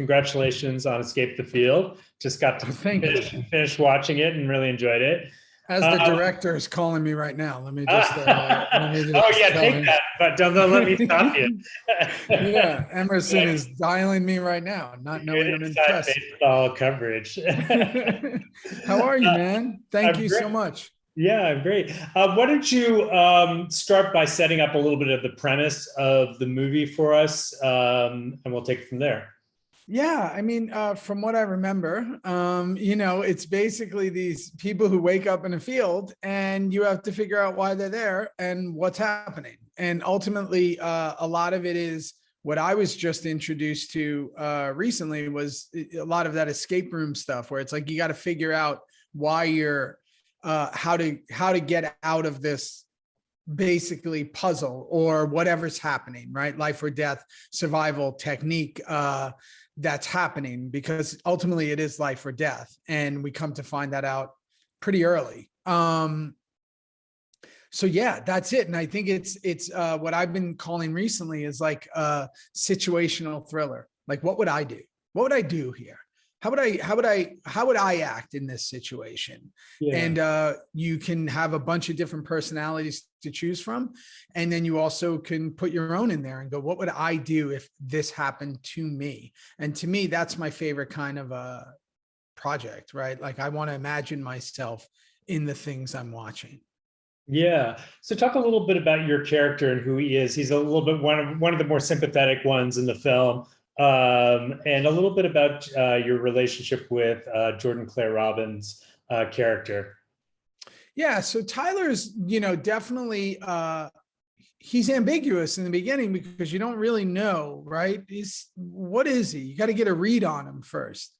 congratulations on Escape the Field. Just got to Thank you. finish watching it and really enjoyed it. As the director is calling me right now, let me just oh yeah, tell take him. that, but don't let me stop you. Yeah, Emerson is dialing me right now, not knowing I'm in press. Baseball coverage. How are you, man? Thank I'm you great. so much. Yeah, I'm great. Why don't you start by setting up a little bit of the premise of the movie for us, and we'll take it from there. Yeah, I mean, from what I remember, it's basically these people who wake up in a field and you have to figure out why they're there and what's happening. And ultimately, a lot of it is what I was just introduced to recently was a lot of that escape room stuff where it's like you got to figure out why you're how to get out of this basically puzzle or whatever's happening, right? Life or death, survival technique that's happening, because ultimately it is life or death. And we come to find that out pretty early. So yeah, that's it. And I think it's what I've been calling recently is like a situational thriller. Like, what would I do? What would I do here? How would I act in this situation? Yeah. And you can have a bunch of different personalities to choose from. And then you also can put your own in there and go, what would I do if this happened to me? And to me, that's my favorite kind of a project, right? Like I want to imagine myself in the things I'm watching. Yeah. So talk a little bit about your character and who he is. He's a little bit one of the more sympathetic ones in the film. And a little bit about your relationship with Jordan Claire Robbins' character. Yeah, so Tyler's, definitely he's ambiguous in the beginning because you don't really know, right? What is he? You got to get a read on him first.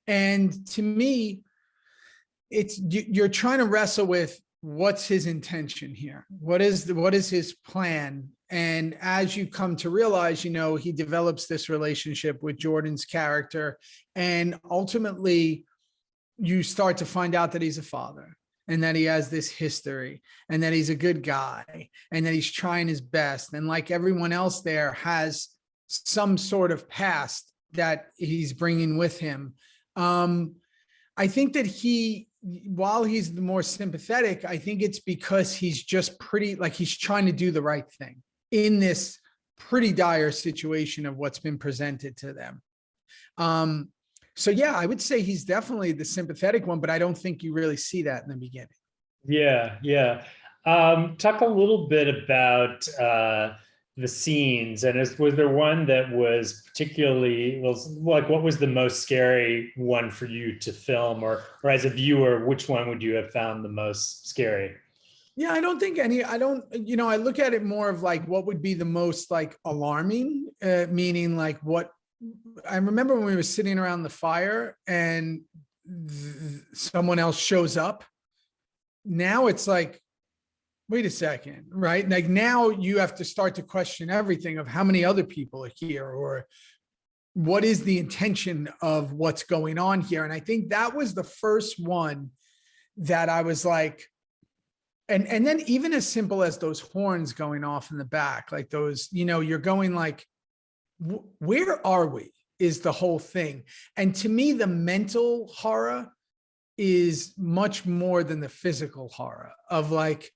And to me, you're trying to wrestle with what's his intention here? What is his plan? And as you come to realize, he develops this relationship with Jordan's character, and ultimately you start to find out that he's a father and that he has this history and that he's a good guy and that he's trying his best. And like everyone else there has some sort of past that he's bringing with him. I think that while he's the more sympathetic, I think it's because he's just he's trying to do the right thing in this pretty dire situation of what's been presented to them. So yeah, I would say he's definitely the sympathetic one, but I don't think you really see that in the beginning. Yeah, yeah. Talk a little bit about the scenes, and was there one that was particularly like, what was the most scary one for you to film, or as a viewer, which one would you have found the most scary? Yeah, I don't think any. I don't. I look at it more of like what would be the most like alarming, meaning like what. I remember when we were sitting around the fire and someone else shows up. Now it's like, wait a second, right? Like now you have to start to question everything of how many other people are here, or what is the intention of what's going on here. And I think that was the first one that I was like, and then even as simple as those horns going off in the back, like those, you're going like, where are we is the whole thing. And to me, the mental horror is much more than the physical horror of like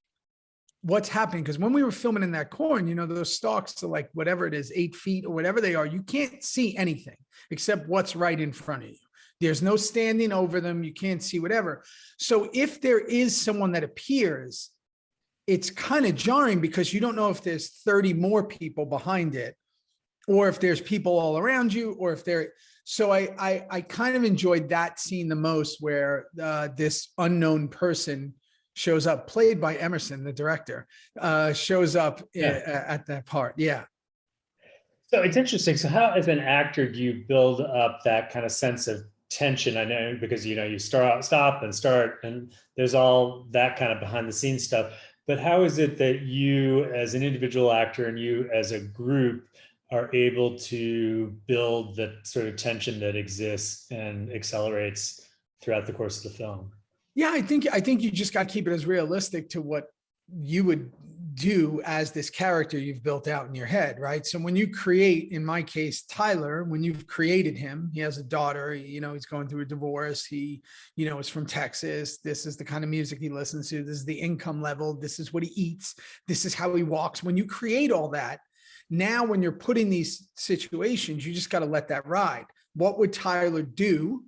what's happening. Because when we were filming in that corn, those stalks are like whatever it is, 8 feet or whatever they are, you can't see anything except what's right in front of you. There's no standing over them. You can't see whatever. So if there is someone that appears, it's kind of jarring because you don't know if there's 30 more people behind it, or if there's people all around you, or if they're, so I kind of enjoyed that scene the most, where this unknown person shows up, played by Emerson, the director, shows up at that part. Yeah. So it's interesting. So how, as an actor, do you build up that kind of sense of tension? I know because, you stop and start, and there's all that kind of behind the scenes stuff. But how is it that you as an individual actor and you as a group are able to build the sort of tension that exists and accelerates throughout the course of the film? Yeah, I think you just got to keep it as realistic to what you would do as this character you've built out in your head, right? So when you create, in my case, Tyler, when you've created him, he has a daughter, you know, he's going through a divorce. He, you know, is from Texas. This is the kind of music he listens to. This is the income level. This is what he eats. This is how he walks. When you create all that, now when you're put in these situations, you just got to let that ride. What would Tyler do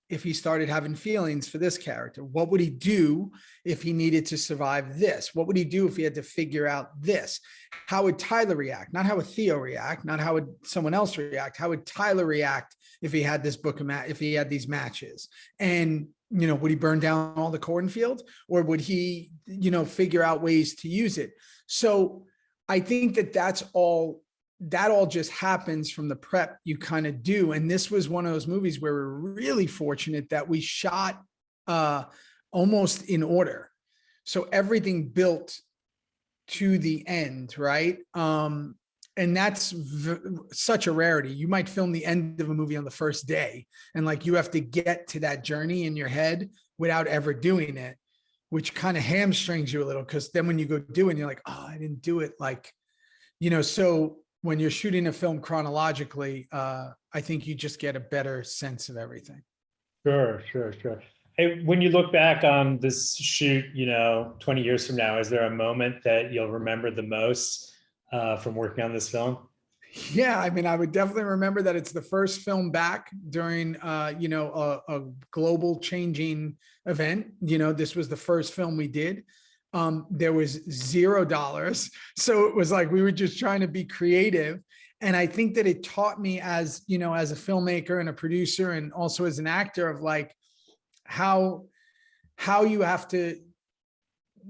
if he started having feelings for this character? What would he do if he needed to survive this? What would he do if he had to figure out this? How would Tyler react? Not how would Theo react, not how would someone else react. How would Tyler react if he had this book of if he had these matches? And, you know, would he burn down all the cornfield, or would he, you know, figure out ways to use it? So I think that that all just happens from the prep you kind of do. And this was one of those movies where we're really fortunate that we shot almost in order. So everything built to the end, right? And that's such a rarity. You might film the end of a movie on the first day, and like you have to get to that journey in your head without ever doing it, which kind of hamstrings you a little, because then when you go do it, you're like, oh, I didn't do it. Like, you know, so when you're shooting a film chronologically, I think you just get a better sense of everything. Sure. Hey, when you look back on this shoot, you know, 20 years from now, is there a moment that you'll remember the most from working on this film? Yeah, I mean, I would definitely remember that it's the first film back during, you know, a global changing event. You know, this was the first film we did. There was $0. So it was like, we were just trying to be creative. And I think that it taught me, as, you know, as a filmmaker and a producer, and also as an actor, of like how you have to,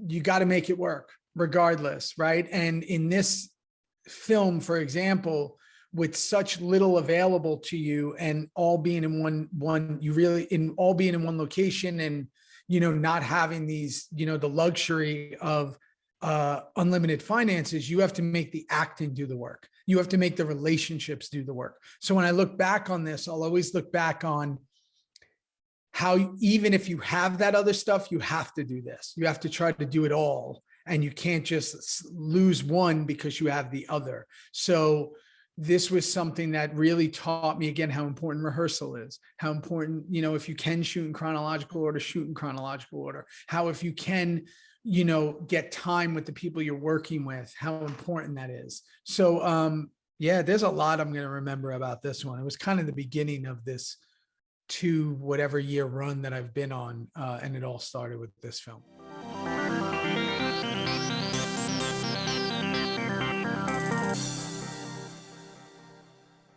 you got to make it work regardless. Right. And in this film, for example, with such little available to you, and all being in all being in one location, and, you know, not having these, you know, the luxury of unlimited finances, you have to make the acting do the work. You have to make the relationships do the work. So when I look back on this, I'll always look back on how, even if you have that other stuff, you have to do this. You have to try to do it all. And you can't just lose one because you have the other. So this was something that really taught me, again, how important rehearsal is, how important, you know, if you can shoot in chronological order, shoot in chronological order, how, if you can, you know, get time with the people you're working with, how important that is. So, yeah, there's a lot I'm going to remember about this one. It was kind of the beginning of this 2 whatever year run that I've been on. And it all started with this film.